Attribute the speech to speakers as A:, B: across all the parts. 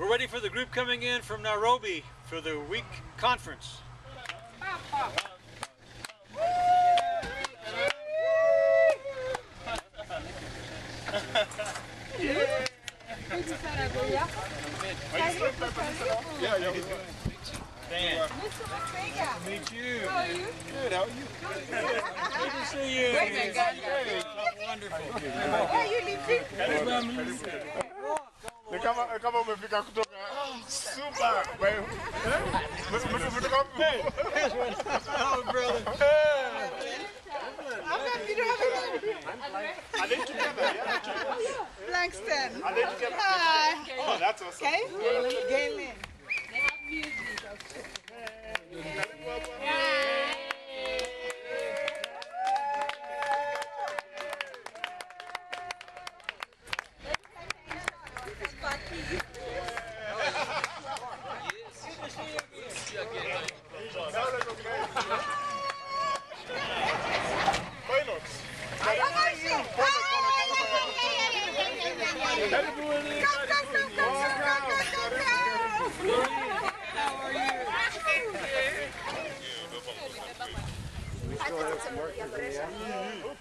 A: We're ready for the group coming in from Nairobi for the week conference. Dan. Nice to meet you. How are you? Good, how are you? Good to see you. Wonderful.
B: Where are you living?
C: Kama umefika kutoka super.
A: Oh, brother.
C: Are they together?
B: Langston.
C: Are they together?
B: Hi.
C: Oh, that's awesome.
B: Okay. Galen.
D: They have music.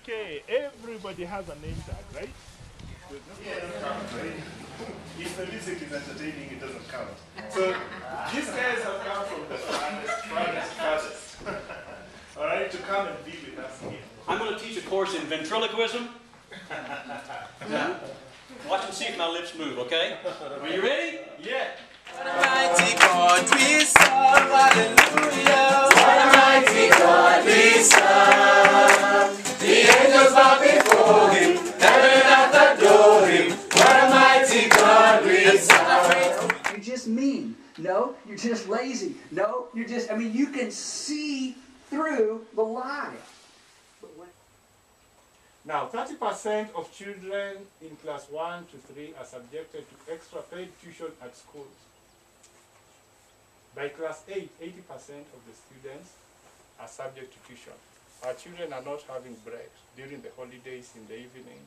C: Okay, everybody has a name tag, right? If the music is entertaining, it doesn't count. So these guys have come from the farthest. All right, to come and be with us here.
A: I'm going to teach a course in ventriloquism. Watch and see if my lips move, okay? Are you ready? Yeah.
E: Almighty God we serve, hallelujah. Almighty God we serve. The angels bow before him, heaven and adore him. What a mighty God we serve.
F: You're just mean. No, you're just lazy. No, you're just, I mean, you can see through the lie.
C: Now, 30% of children in class 1 to 3 are subjected to extra paid tuition at schools. By class 8, 80% of the students are subject to tuition. Our children are not having breaks during the holidays in the evening.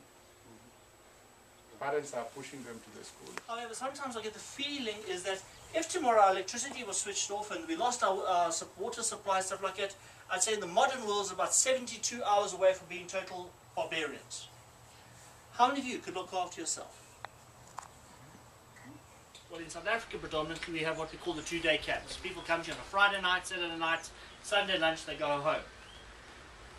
C: Parents are pushing them to the school.
G: However, sometimes I get the feeling is that if tomorrow our electricity was switched off and we lost our water supply, stuff like that, I'd say in the modern world is about 72 hours away from being total barbarians. How many of you could look after yourself? Well, in South Africa predominantly we have what we call the 2-day camps. People come here on a Friday night, Saturday night, Sunday lunch, they go home.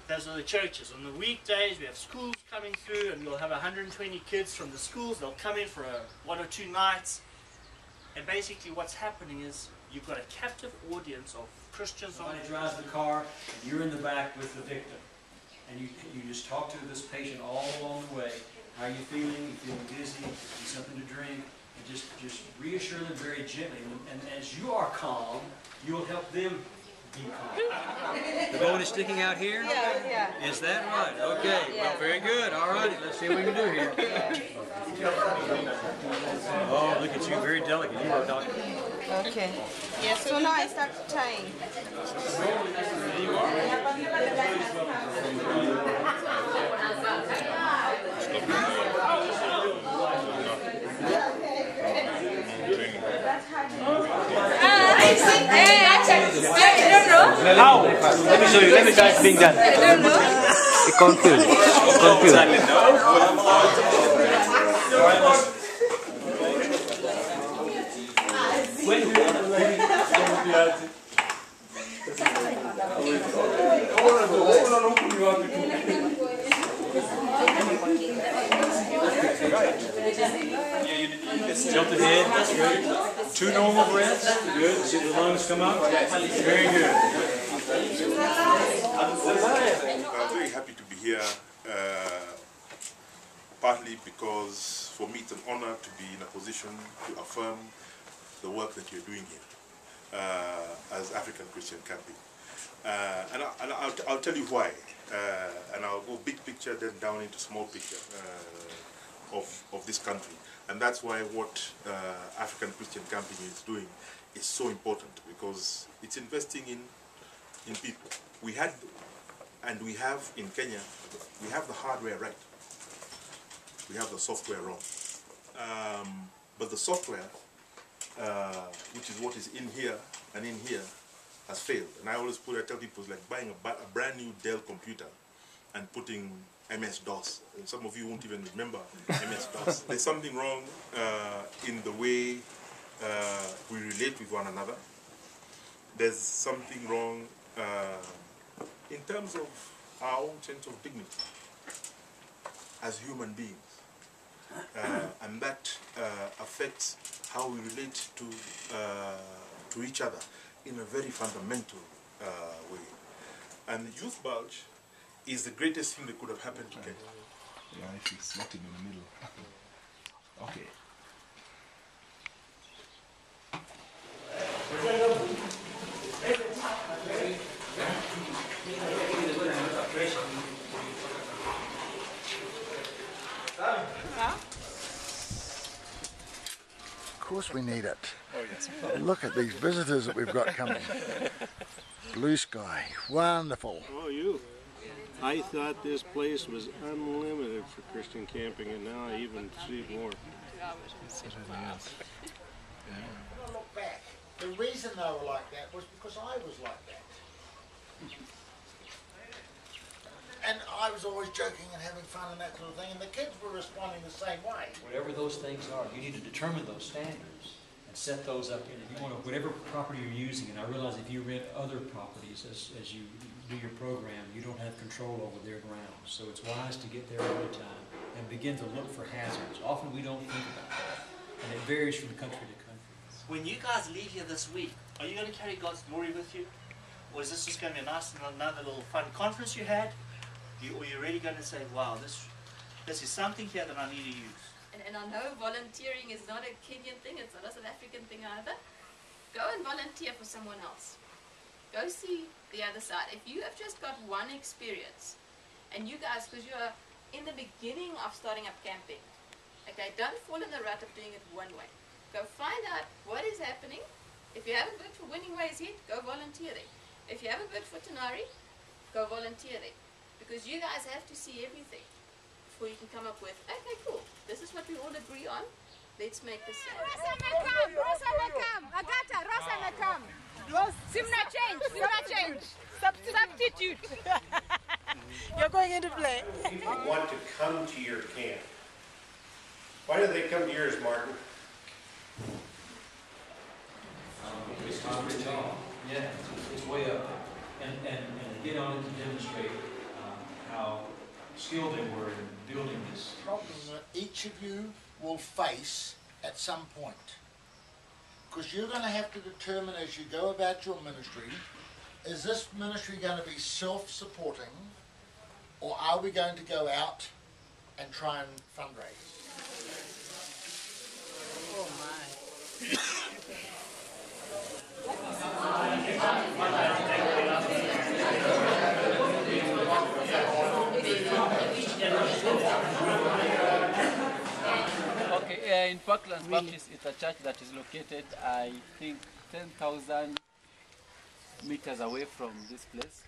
G: Those are the churches. On the weekdays we have schools coming through and we'll have 120 kids from the schools. They'll come in for 1 or 2 nights. And basically what's happening is you've got a captive audience of Christians.
A: Somebody drives the car and you're in the back with the victim. And you just talk to this patient all along the way. How are you feeling? You feeling dizzy? Need something to drink? And just reassure them very gently. And as you are calm, you'll help them be calm. The bone is sticking out here?
B: Yeah.
A: Is that right? Okay. Well, very good. All right. Let's see what we can do here. Oh, look at you. Very delicate. You are a doctor.
B: Okay. Yeah, so now I start tying.
A: There you are.
D: How?
A: Let me show you. Let me try it's being done.
D: I don't know.
A: It's confused. It's confused. Jump the head, that's good. 2 normal breaths, good. See the lungs come up, very good.
H: I'm very happy to be here, partly because for me it's an honor to be in a position to affirm the work that you're doing here as African Christian Camping. And I'll tell you why, and I'll go big picture then down into small picture of this country. And that's why what African Christian Camping is doing is so important, because it's investing in people. We had, and we have in Kenya, we have the hardware right. We have the software wrong. But the software which is what is in here and in here, has failed. And I always tell people it's like buying a brand new Dell computer and putting MS-DOS. And some of you won't even remember MS-DOS. There's something wrong in the way we relate with one another. There's something wrong in terms of our own sense of dignity as human beings. And that affects how we relate to each other in a very fundamental way. And the youth bulge is the greatest thing that could have happened to Kenya.
C: Yeah, if it's not in the middle. Okay.
D: Of course we need it. Look at these visitors that we've got coming. Blue sky, wonderful.
I: Oh, you. I thought this place was unlimited for Christian camping, and now I even see more.
J: Look back. The reason they were like that was because I was like that. And I was always joking and having fun and that sort of thing, and the kids were responding the same way.
A: Whatever those things are, you need to determine those standards and set those up. And if you want to, whatever property you're using, and I realize if you rent other properties as you do your program, you don't have control over their grounds. So it's wise to get there ahead of time and begin to look for hazards. Often we don't think about that, and it varies from country to country.
G: When you guys leave here this week, are you going to carry God's glory with you? Or is this just going to be a nice, another little fun conference you had? Or you're really going to say, wow, this is something here that I need to use?
K: And I know volunteering is not a Kenyan thing, it's not a South African thing either. Go and volunteer for someone else. Go see the other side. If you have just got one experience, and you guys, because you are in the beginning of starting up camping, okay, don't fall in the rut of doing it one way. Go find out what is happening. If you haven't booked for Winning Ways yet, go volunteer there. If you haven't booked for Tenari, go volunteer there. Because you guys have to see everything before you can come up with, okay, cool, this is what we all agree on, let's make this happen.
B: Substitute. You're going into play.
L: People want to come to your camp. Why do they come to yours, Martin?
A: It's tall. Yeah, it's way up there. And to get on it to demonstrate how skilled they were in building this.
J: Problem that each of you will face at some point. Because you're going to have to determine as you go about your ministry, is this ministry going to be self-supporting, or are we going to go out and try and fundraise?
B: Oh my.
M: Okay, in Parklands Baptist, it's a church that is located, I think, 10,000 meters away from this place.